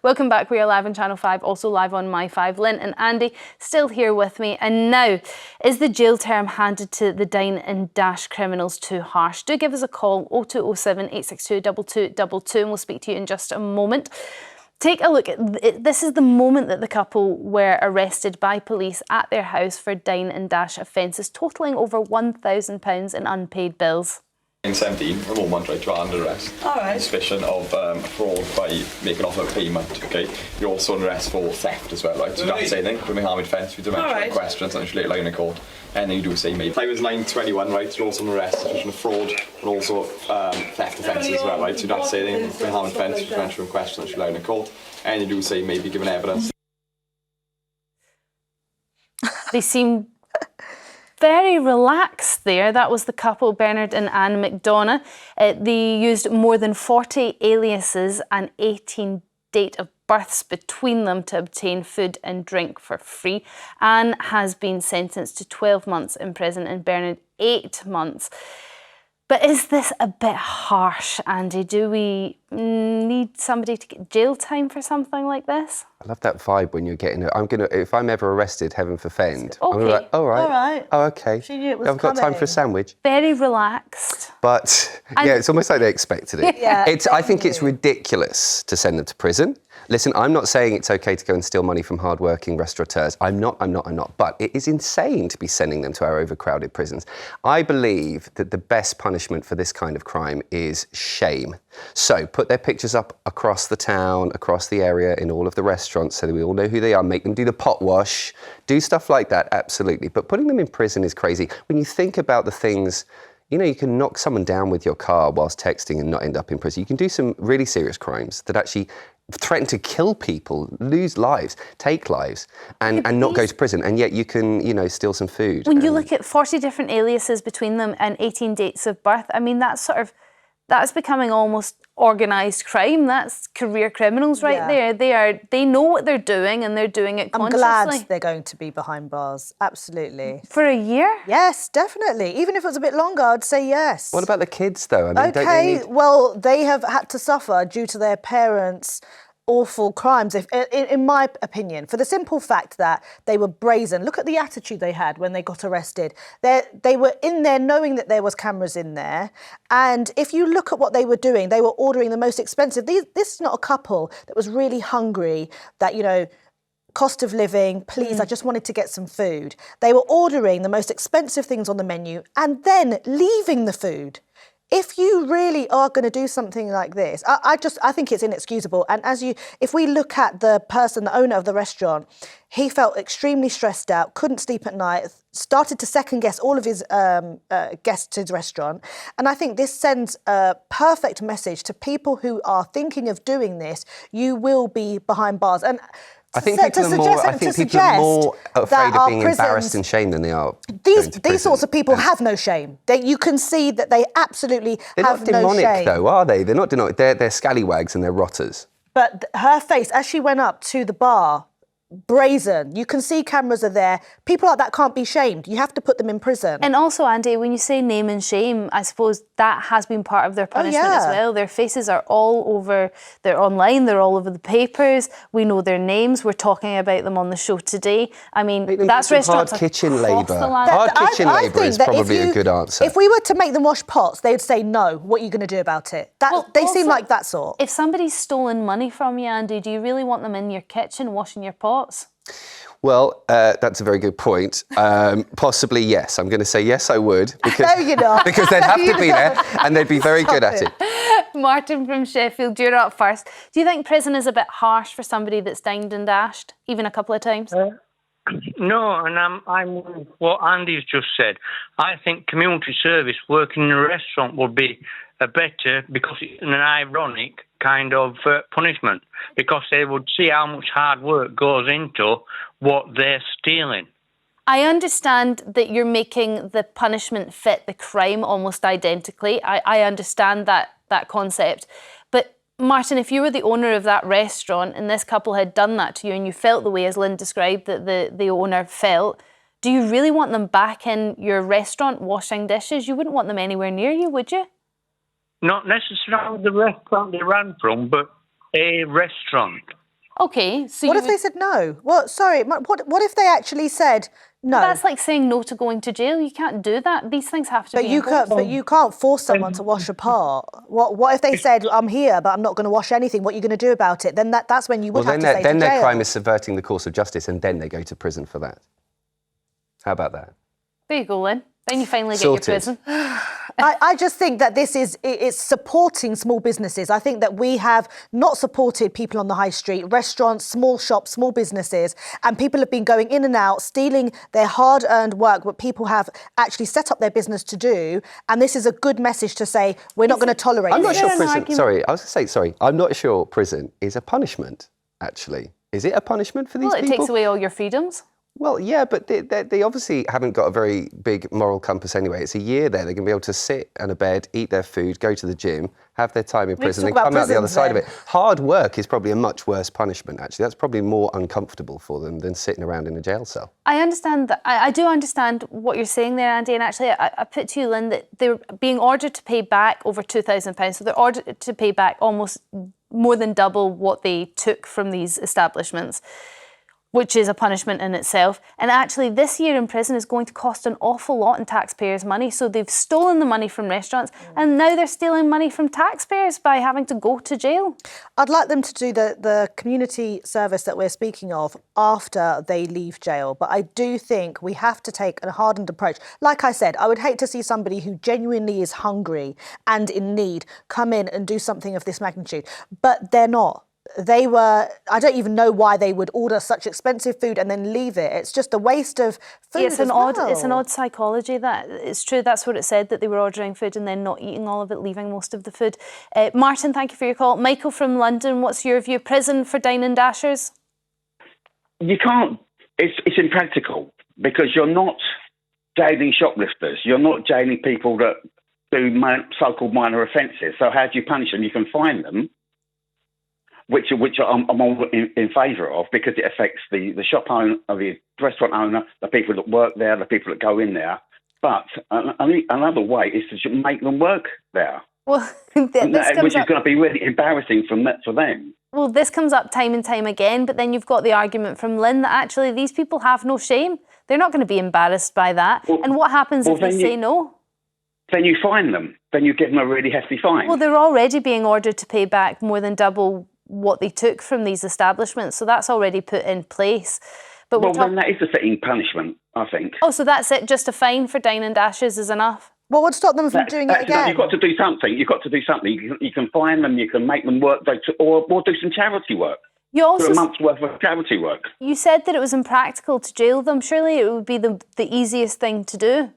Welcome back. We are live on Channel 5, also live on My 5. Lynn and Andy still here with me. And now, is the jail term handed to the dine and dash criminals too harsh? Do give us a call, 0207 862 2222, and we'll speak to you in just a moment. Take a look at this. Is the moment that the couple were arrested by police at their house for dine and dash offences, totalling over £1,000 in unpaid bills. In 17, a moment, right, you're under arrest. All right. Suspicion of fraud by making off a payment, okay? You're also under arrest for theft as well, right? So you don't have to say anything, criminal harm offence, we do mention questions, and later line in court. And then you do say maybe. Time is 9:21, right? You're also under arrest, suspicion of fraud, and also theft offences as well, right? So you don't have to say anything, criminal harm offence, we do mention questions, later line in court. And you do say maybe given evidence. They seem very relaxed there. That was the couple, Bernard and Anne McDonough. They used more than 40 aliases and 18 date of births between them to obtain food and drink for free. Anne has been sentenced to 12 months in prison and Bernard 8 months. But is this a bit harsh, Andy? Do we need somebody to get jail time for something like this? I love that vibe when you're getting it. If I'm ever arrested, heaven forfend, okay. I'm like, all right. All right. Oh, okay. She knew it was I've got time for a sandwich. Very relaxed. But yeah, it's almost like they expected it. Yeah, I think it's ridiculous to send them to prison. Listen, I'm not saying it's okay to go and steal money from hard-working restaurateurs. I'm not. But it is insane to be sending them to our overcrowded prisons. I believe that the best punishment for this kind of crime is shame. So put their pictures up across the town, across the area, in all of the restaurants so that we all know who they are. Make them do the pot wash, do stuff like that, absolutely. But putting them in prison is crazy. When you think about the things, you know, you can knock someone down with your car whilst texting and not end up in prison. You can do some really serious crimes that actually threaten to kill people, lose lives, take lives, and not go to prison. And yet you can, you know, steal some food. When you look at 40 different aliases between them and 18 dates of birth, I mean, that's becoming almost organised crime. That's career criminals right there. They know what they're doing and they're doing it consciously. I'm glad they're going to be behind bars, absolutely. For a year? Yes, definitely. Even if it was a bit longer, I'd say yes. What about the kids, though? I mean, okay, don't they need... well, they have had to suffer due to their parents' awful crimes, in my opinion, for the simple fact that they were brazen. Look at the attitude they had when they got arrested. They were in there knowing that there was cameras in there. And if you look at what they were doing, they were ordering the most expensive. This is not a couple that was really hungry, that, you know, cost of living, please, I just wanted to get some food. They were ordering the most expensive things on the menu and then leaving the food. If you really are going to do something like this, I think it's inexcusable. And if we look at the owner of the restaurant, he felt extremely stressed out, couldn't sleep at night, started to second guess all of his guests to his restaurant. And I think this sends a perfect message to people who are thinking of doing this. You will be behind bars. And I think people are more afraid of being embarrassed and shamed than they are. These sorts of people have no shame. You can see that they absolutely have no shame. They're not demonic, though, are they? They're not demonic. They're scallywags and they're rotters. But her face, as she went up to the bar, brazen. You can see cameras are there. People like that can't be shamed. You have to put them in prison. And also, Andy, when you say name and shame, I suppose that has been part of their punishment as well. Their faces are all over, they're online, they're all over the papers. We know their names. We're talking about them on the show today. I mean, that's restaurants hard kitchen labour. Hard kitchen labour is probably a good answer. If we were to make them wash pots, they'd say no. What are you going to do about it? They seem like that sort. If somebody's stolen money from you, Andy, do you really want them in your kitchen washing your pots? Well, that's a very good point. Possibly, yes. I'm going to say yes, I would. Because, no, you're not. Because they'd have to be there and they'd be very good at it. Martin from Sheffield, you're up first. Do you think prison is a bit harsh for somebody that's dined and dashed, even a couple of times? No, and I'm what Andy's just said. I think community service, working in a restaurant, would be a better, because it's an ironic kind of punishment, because they would see how much hard work goes into what they're stealing. I understand that you're making the punishment fit the crime almost identically. I understand that concept. But Martin, if you were the owner of that restaurant and this couple had done that to you and you felt the way, as Lynn described, that the owner felt, do you really want them back in your restaurant washing dishes? You wouldn't want them anywhere near you, would you? Not necessarily the restaurant they ran from, but a restaurant. Okay, so What if they said no? What if they actually said no? But that's like saying no to going to jail. You can't do that. These things have to be enforced. But you can't force someone to wash a part. What if they said, I'm here, but I'm not going to wash anything? What are you going to do about it? Then that's when you would have to say then to their jail. crime is subverting the course of justice, and then they go to prison for that. How about that? There you go, Lynn. Then you finally get Sorted. your prison. I just think that it's supporting small businesses. I think that we have not supported people on the high street, restaurants, small shops, small businesses, and people have been going in and out, stealing their hard-earned work, what people have actually set up their business to do. And this is a good message to say, we're not going to tolerate I'm not this. sure prison... Sorry, I was going to say, I'm not sure prison is a punishment, actually. Is it a punishment for these people? Well, it takes away all your freedoms. Well, yeah, but they obviously haven't got a very big moral compass anyway. It's a year there. They're going to be able to sit on a bed, eat their food, go to the gym, have their time in prison, and come out the other side of it. Hard work is probably a much worse punishment, actually. That's probably more uncomfortable for them than sitting around in a jail cell. I understand that. I do understand what you're saying there, Andy, and actually I put to you, Lynn, that they're being ordered to pay back over £2,000. So they're ordered to pay back almost more than double what they took from these establishments, which is a punishment in itself. And actually this year in prison is going to cost an awful lot in taxpayers' money. So they've stolen the money from restaurants and now they're stealing money from taxpayers by having to go to jail. I'd like them to do the community service that we're speaking of after they leave jail. But I do think we have to take a hardened approach. Like I said, I would hate to see somebody who genuinely is hungry and in need come in and do something of this magnitude. But they're not. I don't even know why they would order such expensive food and then leave it. It's just a waste of food. It's an odd psychology. That it's true. That's what it said, that they were ordering food and then not eating all of it, leaving most of the food. Martin, thank you for your call. Michael from London, what's your view? Prison for dine and dashers? You can't. It's impractical because you're not jailing shoplifters. You're not jailing people that do so-called minor offences. So how do you punish them? You can fine them, which I'm all in favour of because it affects the shop owner, the restaurant owner, the people that work there, the people that go in there. But another way is to make them work there. Well, which is going to be really embarrassing for them. Well, this comes up time and time again, but then you've got the argument from Lynn that actually these people have no shame. They're not going to be embarrassed by that. Well, and what happens if they say no? Then you fine them. Then you give them a really hefty fine. Well, they're already being ordered to pay back more than double what they took from these establishments, so that's already put in place. But then that is a fitting punishment, I think. Oh, so that's it? Just a fine for dine and dashes is enough? What would stop them from doing it again? You've got to do something. You can fine them. You can make them work, or do some charity work. You also do a month's worth of charity work. You said that it was impractical to jail them. Surely it would be the easiest thing to do.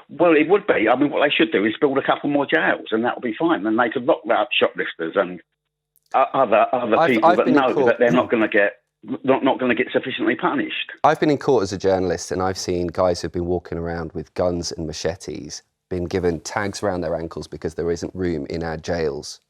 Well, it would be. I mean, what they should do is build a couple more jails, and that would be fine. Then they could lock up shoplifters and other people that know that they're not going to get sufficiently punished. I've been in court as a journalist and I've seen guys who've been walking around with guns and machetes, been given tags around their ankles because there isn't room in our jails,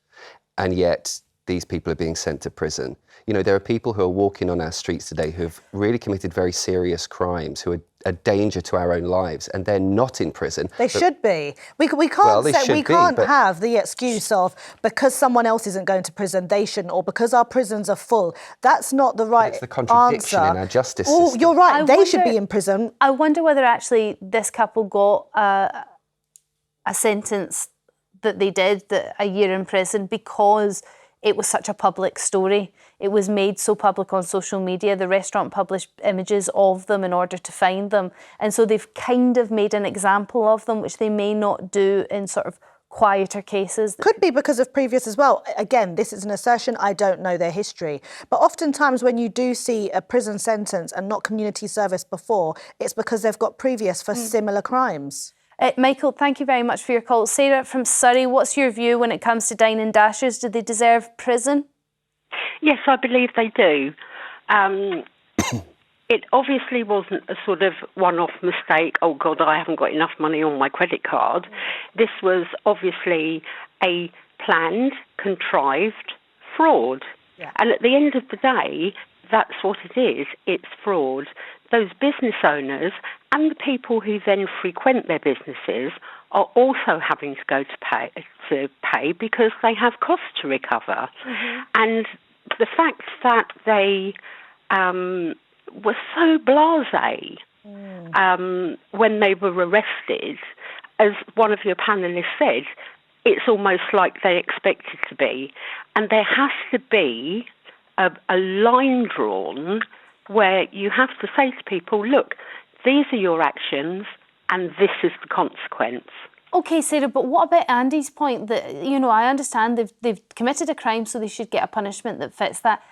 and yet these people are being sent to prison. You know, there are people who are walking on our streets today who have really committed very serious crimes, who are a danger to our own lives, and they're not in prison. They should be. We can't have the excuse of because someone else isn't going to prison, they shouldn't, or because our prisons are full. That's not the right answer. It's the contradiction in our justice system. Oh, you're right. They should be in prison. I wonder whether actually this couple got a sentence that they did, that a year in prison, because it was such a public story. It was made so public on social media. The restaurant published images of them in order to find them. And so they've kind of made an example of them, which they may not do in sort of quieter cases. Could be because of previous as well. Again, this is an assertion. I don't know their history. But oftentimes when you do see a prison sentence and not community service before, it's because they've got previous for similar crimes. Michael, thank you very much for your call. Sarah from Surrey, what's your view when it comes to dine and dashers? Do they deserve prison? Yes, I believe they do. It obviously wasn't a sort of one-off mistake, oh God, I haven't got enough money on my credit card. This was obviously a planned, contrived fraud. Yeah. And at the end of the day, that's what it is. It's fraud. Those business owners and the people who then frequent their businesses are also having to go to pay because they have costs to recover. Mm-hmm. And the fact that they were so blasé when they were arrested, as one of your panellists said, it's almost like they expected to be. And there has to be a line drawn where you have to say to people, look, these are your actions and this is the consequence. Okay, Sarah, but what about Andy's point that, you know, I understand they've committed a crime, so they should get a punishment that fits that.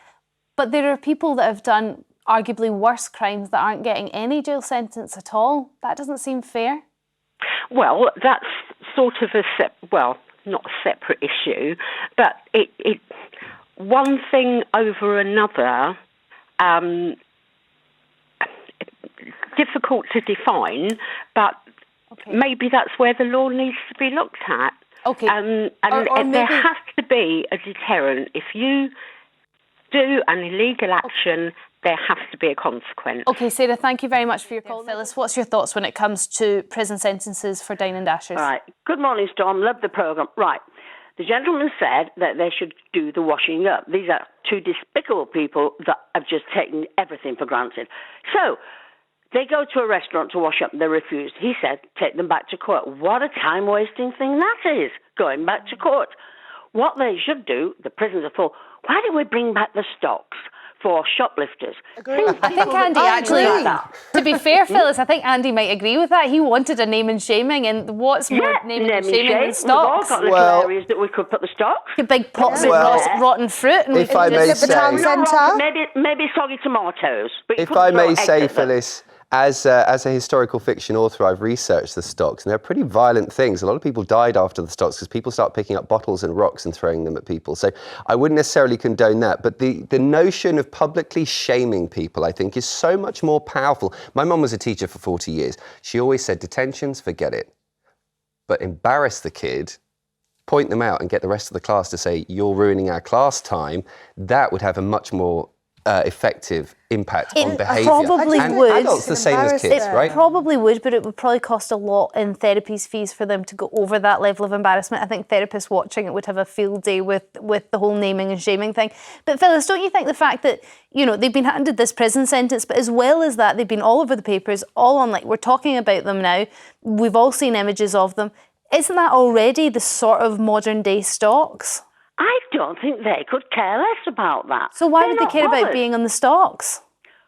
But there are people that have done arguably worse crimes that aren't getting any jail sentence at all. That doesn't seem fair. Well, that's sort of not a separate issue, but it one thing over another, difficult to define, but maybe that's where the law needs to be looked at. Okay. And there has to be a deterrent. If you do an illegal action, there has to be a consequence. Okay, Sarah, thank you very much for your call. Phyllis, what's your thoughts when it comes to prison sentences for dine and dashers? Right. Good morning, Storm. Love the programme. Right. The gentleman said that they should do the washing up. These are two despicable people that have just taken everything for granted. So they go to a restaurant to wash up and they refuse. He said, take them back to court. What a time-wasting thing that is, going back to court. What they should do, the prisons are full, why don't we bring back the stocks for shoplifters? I think Andy actually, to be fair, Phyllis, I think Andy might agree with that. He wanted a name and shaming, and what's more naming and shaming than stocks? We've all got little areas that we could put the stocks. Big pots of rotten fruit. And if I may say, maybe soggy tomatoes. But if I may say, Phyllis, as a historical fiction author, I've researched the stocks, and they're pretty violent things. A lot of people died after the stocks because people start picking up bottles and rocks and throwing them at people. So I wouldn't necessarily condone that. But the notion of publicly shaming people, I think, is so much more powerful. My mum was a teacher for 40 years. She always said, detentions, forget it. But embarrass the kid, point them out and get the rest of the class to say, you're ruining our class time, that would have a much more effective impact on behaviour. Probably and would. Adults the same as kids, right? It probably would, but it would probably cost a lot in therapies fees for them to go over that level of embarrassment. I think therapists watching it would have a field day with the whole naming and shaming thing. But Phyllis, don't you think the fact that, you know, they've been handed this prison sentence, but as well as that, they've been all over the papers, all on, like, we're talking about them now, we've all seen images of them. Isn't that already the sort of modern day stocks? I don't think they could care less about that. So why would they care about being on the stocks?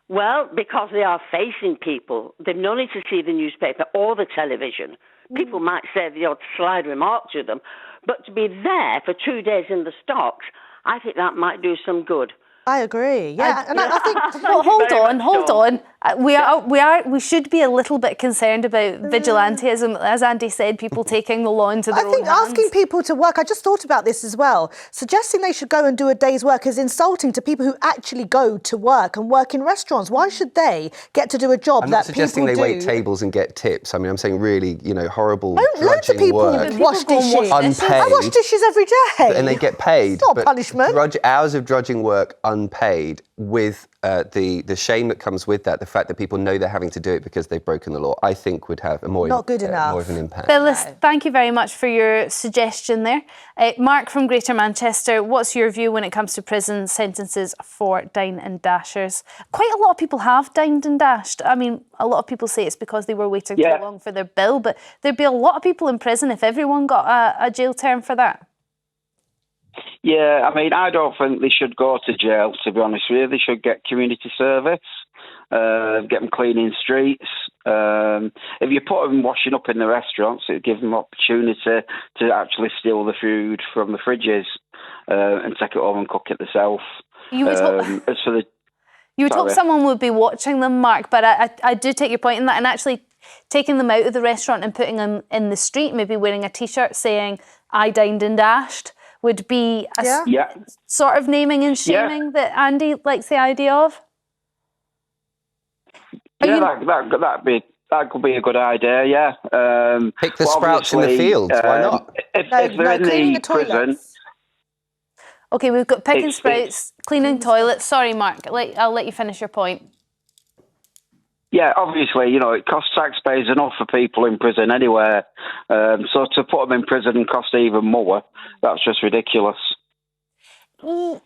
Well, because they are facing people. They've no need to see the newspaper or the television. People might say the odd slide remark to them, but to be there for 2 days in the stocks, I think that might do some good. I agree. Yeah, and I think. Well, hold on. We should be a little bit concerned about vigilantism. As Andy said, people taking the law into their own hands. I think asking people to work. I just thought about this as well. Suggesting they should go and do a day's work is insulting to people who actually go to work and work in restaurants. Why should they get to do a job that people do? I'm not suggesting they wait tables and get tips. I mean, I'm saying really, horrible loads of people work. wash dishes. Unpaid. I wash dishes every day. And they get paid. It's not punishment. Hours of drudging work unpaid, with the shame that comes with that, the fact that people know they're having to do it because they've broken the law, I think would have more of an impact. Phyllis, thank you very much for your suggestion there. Mark from Greater Manchester, what's your view when it comes to prison sentences for dine and dashers? Quite a lot of people have dined and dashed. I mean, a lot of people say it's because they were waiting too long for their bill, but there'd be a lot of people in prison if everyone got a jail term for that. Yeah, I mean, I don't think they should go to jail, to be honest with you. They should get community service, get them cleaning streets. If you put them washing up in the restaurants, it gives them opportunity to actually steal the food from the fridges and take it home and cook it themselves. You would hope someone would be watching them, Mark, but I do take your point in that, and actually taking them out of the restaurant and putting them in the street, maybe wearing a T-shirt saying, I dined and dashed, would be a sort of naming and shaming that Andy likes the idea of? That could be a good idea, yeah. Pick the sprouts in the fields, why not? If they're in the prison... OK, we've got picking sprouts, cleaning toilets. Sorry, Mark, I'll let you finish your point. Yeah, obviously, it costs taxpayers enough for people in prison anywhere. So to put them in prison and cost even more, that's just ridiculous.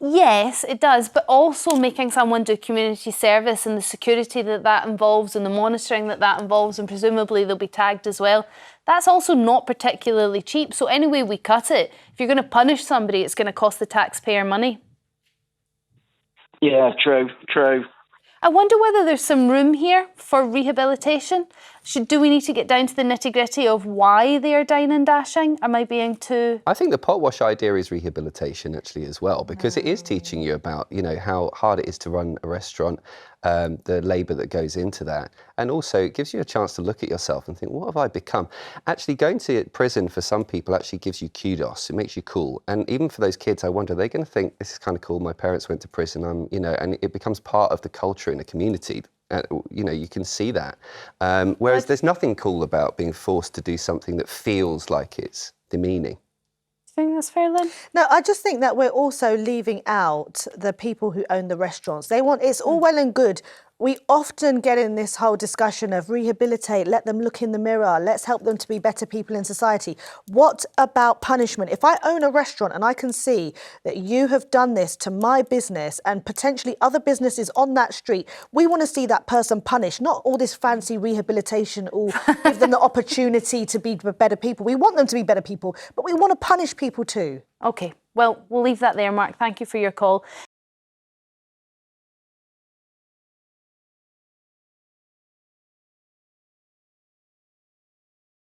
Yes, it does, but also making someone do community service and the security that involves and the monitoring that involves, and presumably they'll be tagged as well. That's also not particularly cheap. So any way we cut it, if you're going to punish somebody, it's going to cost the taxpayer money. Yeah, true. I wonder whether there's some room here for rehabilitation. Do we need to get down to the nitty-gritty of why they are dining and dashing? Am I being too... I think the pot wash idea is rehabilitation actually as well, because it is teaching you about, you know, how hard it is to run a restaurant, the labour that goes into that. And also it gives you a chance to look at yourself and think, what have I become? Actually going to prison for some people actually gives you kudos. It makes you cool. And even for those kids, I wonder, they're going to think, this is kind of cool, my parents went to prison, you know, and it becomes part of the culture in the community. You know, you can see that. Whereas there's nothing cool about being forced to do something that feels like it's demeaning. Do you think that's fair, Lynn? No, I just think that we're also leaving out the people who own the restaurants. It's all well and good. We often get in this whole discussion of rehabilitate, let them look in the mirror, let's help them to be better people in society. What about punishment? If I own a restaurant and I can see that you have done this to my business and potentially other businesses on that street, we want to see that person punished, not all this fancy rehabilitation or give them the opportunity to be better people. We want them to be better people, but we want to punish people too. OK, well, we'll leave that there, Mark. Thank you for your call.